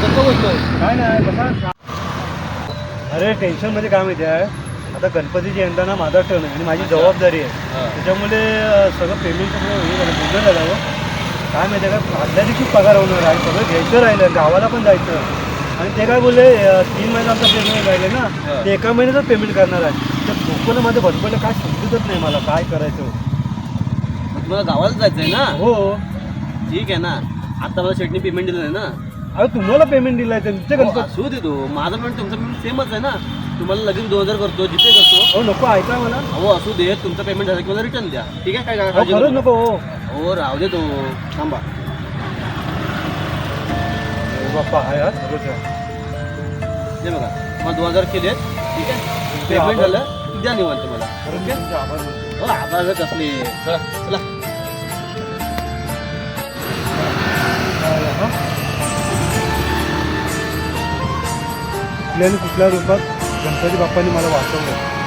कसं बोलतोय? काय नाही बसा. अरे टेन्शनमध्ये काय माहिती आहे, आता गणपतीची यंदा ना माझा टर्न आहे आणि माझी जबाबदारी आहे. त्याच्यामुळे सगळं पेमेंट बोलणं झालं हो. काय माहिती आहे का, आदल्या दिवशी पगार होणार आहे, सगळं घ्यायचं राहिलं, गावाला पण जायचं. आणि ते काय बोलले 3 महिने आमचं पेमेंट राहिले ना, ते एका महिन्यातच पेमेंट करणार आहे. तर भोकनं माझं भटपडलं, काय समजतच नाही मला काय करायचं. तुम्हाला गावाला जायचं आहे ना? हो. ठीक आहे ना, आता मला शेटनी पेमेंट दिलं आहे ना. अरे तुम्हाला पेमेंट दिलं आहे तुमच्या हो, गणपती. असू दे तो, माझं पेमेंट तुमचं पेमेंट सेमच आहे ना. तुम्हाला लगेच 2000 करतो, जिथे करतो. हो नको ऐका मला. हो असू दे, तुमचं पेमेंट झालं की मला रिटर्न द्या. ठीक आहे? काय काळजी खरंच नको. नको. हो हो राहू दे तो, थांबा. बाप्पा आहे हा सगळं. हे बघा, मला 2000 केलेत. ठीक आहे, पेमेंट झालं की द्या निवांत मला. ओके, हो आभार कसले. चला चला. कुठल्या रूपात गणपती बाप्पांनी मला वाचवलं.